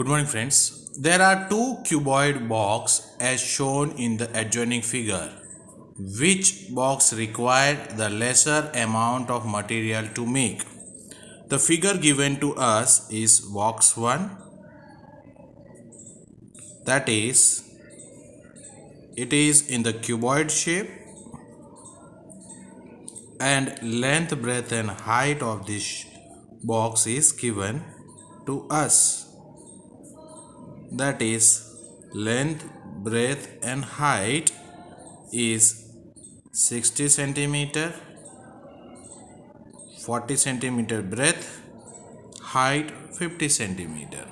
Good morning, friends. There are two cuboid boxes as shown in the adjoining figure. Which box required the lesser amount of material to make? The figure given to us is box 1, that is, it is in the cuboid shape and length, breadth and height of this box is given to us. That is, length, breadth and height is 60 centimeter, 40 centimeter breadth, height 50 centimeter.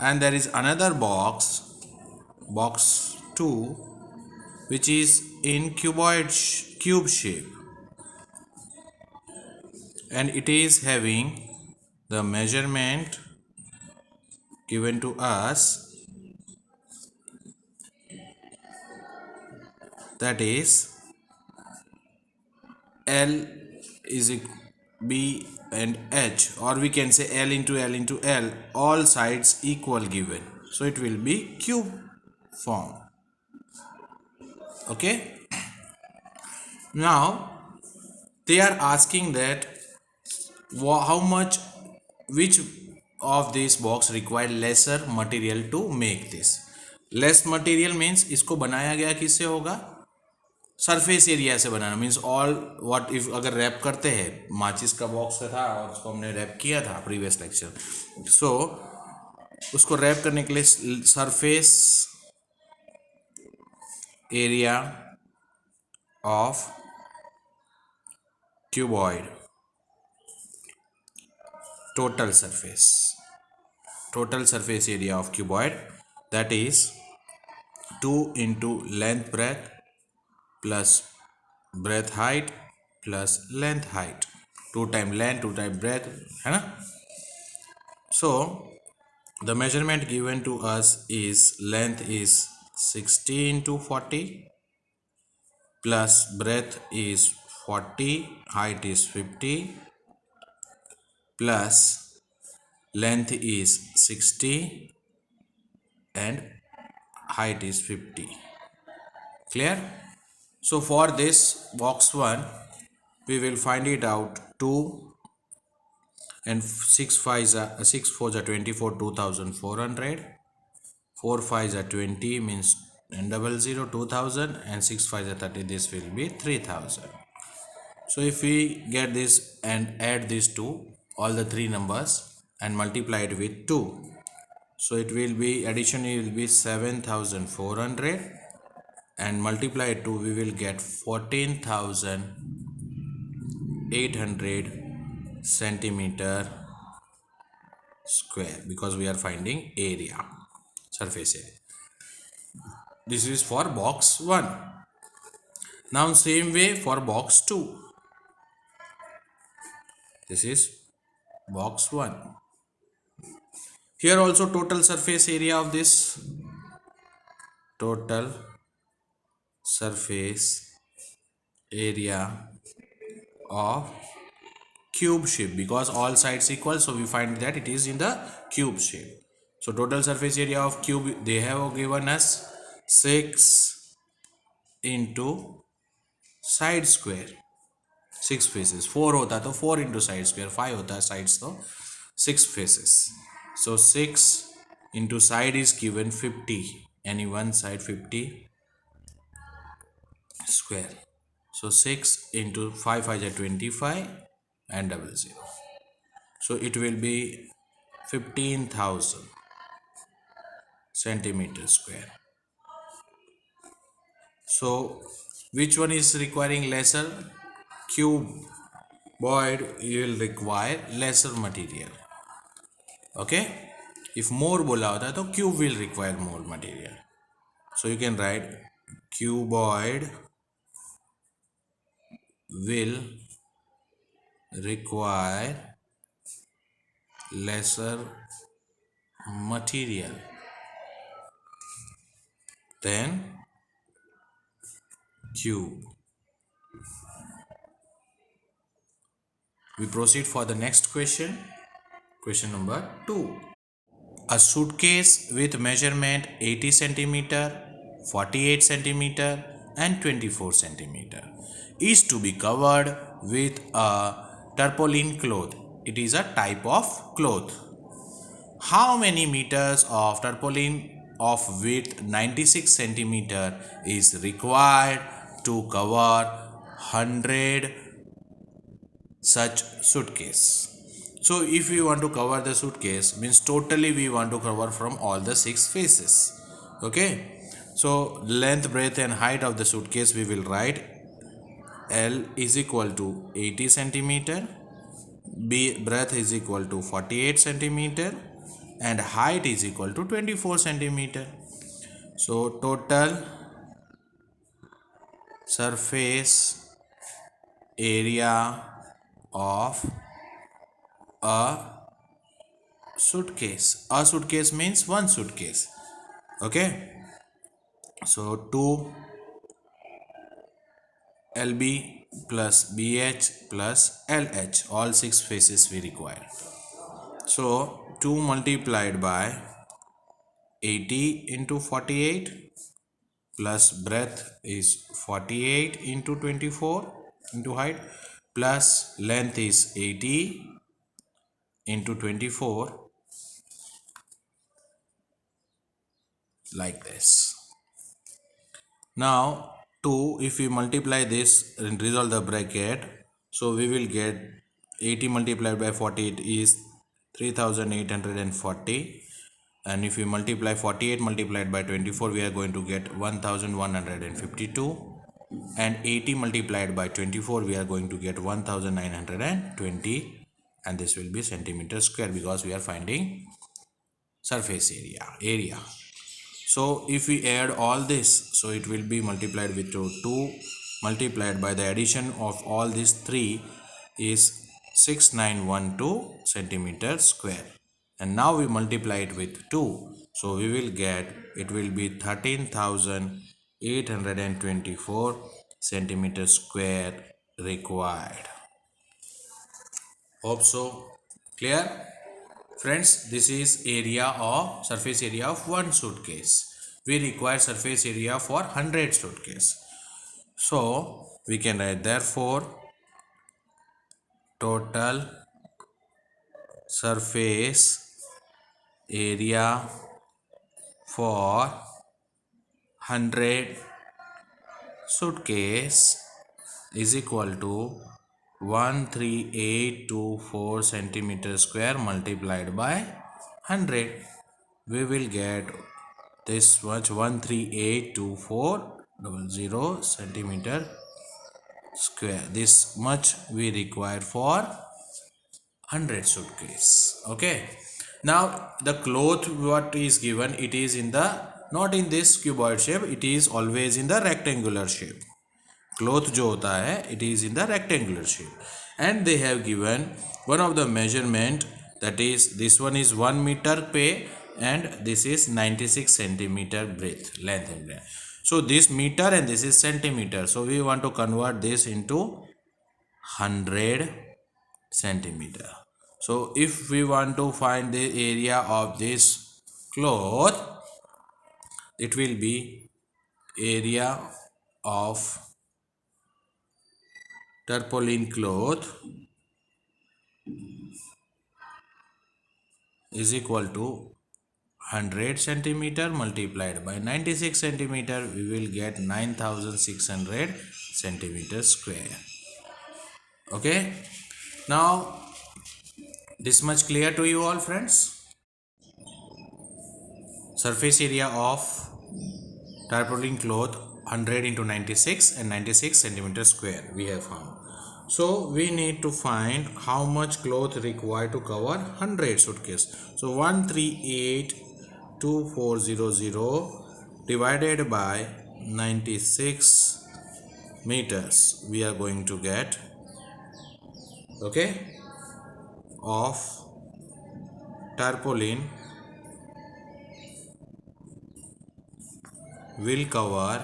And there is another box, box 2, which is in cube shape, and it is having the measurement given to us, that is L is B and H, or we can say L into L, all sides equal given, so it will be cube form. Okay, now they are asking that how much, which of this box require lesser material to make this. Less material means इसको बनाया गया किससे होगा, surface area से बनाना, means all what if अगर rap करते हैं, माचिस का बॉक्स था और उसको हमने रैप किया था प्रीवियस लेक्चर, सो उसको रैप करने के लिए surface area of cuboid, total surface area of cuboid, that is 2 into length breadth plus breadth height plus length height, 2 times length 2 times breadth, है ना. So the measurement given to us is length is 60 into 40 plus breadth is 40, height is 50 plus length is 60 and height is 50. Clear? So for this box 1 we will find it out. 2 and 6 5s are 6 4s are 24, 2400, 4 5s are 20 means and 00 2000, and 6 5s are 30, this will be 3000. So if we get this and add these two, all the three numbers, and multiply it with 2, so it will be, addition will be 7400, and multiply it 2, we will get 14800 centimeter square, because we are finding area, surface area. This is for box 1. Now same way for box 2. This is box 1. Here also total surface area of this, total surface area of cube shape, because all sides equal, so we find that it is in the cube shape. So total surface area of cube, they have given us 6 into side square, 6 faces, 4 होता तो 4 into side square, 5 होता है sides तो 6 faces, so 6 into side is given 50, any one side 50 square, so 6 into 5 5 is 25 and 00, so it will be 15,000 centimeter square. So which one is requiring lesser? Cuboid will require lesser material. Okay, if more बोला होता तो cube will require more material, so you can write cuboid will require lesser material than cube. We proceed for the next question, question number 2. A suitcase with measurement 80 centimeter, 48 centimeter and 24 centimeter is to be covered with a tarpaulin cloth. It is a type of cloth. How many meters of tarpaulin of width 96 centimeter is required to cover 100 such suitcase? So if we want to cover the suitcase, means totally we want to cover from all the 6 faces. Okay, so length, breadth and height of the suitcase we will write. L is equal to 80 centimeter, breadth is equal to 48 centimeter and height is equal to 24 centimeter. So total surface area of a suitcase. A suitcase means one suitcase. Okay. So 2 LB plus BH plus LH, all 6 faces we require. So 2 multiplied by 80 into 48 plus breadth is 48 into 24 into height plus length is 80 into 24, like this. Now 2, if we multiply this and resolve the bracket, so we will get 80 multiplied by 48 is 3840, and if we multiply 48 multiplied by 24 we are going to get 1152, and 80 multiplied by 24 we are going to get 1920, and this will be centimeter square because we are finding surface area. So if we add all this, so it will be multiplied with 2 multiplied by the addition of all these 3 is 6912 centimeter square, and now we multiply it with 2, so we will get, it will be 13,824 centimeter square required. Hope so. Clear? Friends, this is surface area of one suitcase. We require surface area for 100 suitcase. So we can write, therefore total surface area for 100 suitcase is equal to 13824 centimeter square multiplied by 100. We will get this much, 1382400 centimeter square. This much we require for 100 suitcase. Okay, now the cloth what is given, it is in the, not in this cuboid shape, it is always in the rectangular shape. Cloth जो होता है, it is in the rectangular shape, and they have given one of the measurement, that is this one is 1 meter pe, and this is 96 centimeter breadth, length and breadth. So this meter and this is centimeter, so we want to convert this into 100 centimeter. So if we want to find the area of this cloth, it will be area of tarpaulin cloth is equal to 100 centimeter multiplied by 96 centimeter, we will get 9600 centimeter square. Okay, now this much clear to you all, friends? Surface area of tarpaulin cloth 100 into 96 and 96 centimeter square we have found. So we need to find how much cloth required to cover 100 suitcase. So 1382400 divided by 96 meters we are going to get, okay, of tarpaulin will cover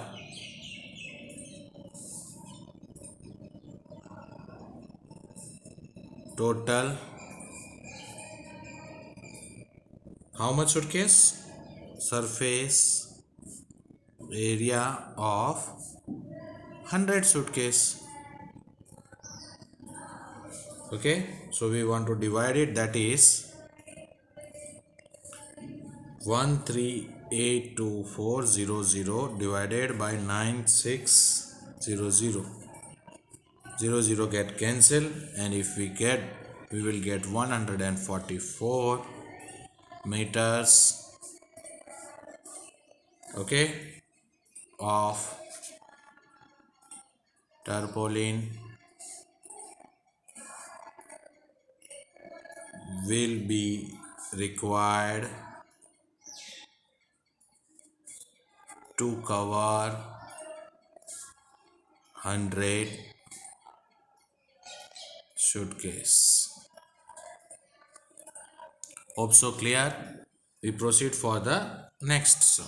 total How much suitcase? Surface area of 100 suitcase. Okay, so we want to divide it, that is 1382400 divided by 9600. 00 get cancelled, and if we will get 144 meters, okay, of tarpaulin will be required to cover 100 suitcase. Hope so clear. We proceed for the next sum.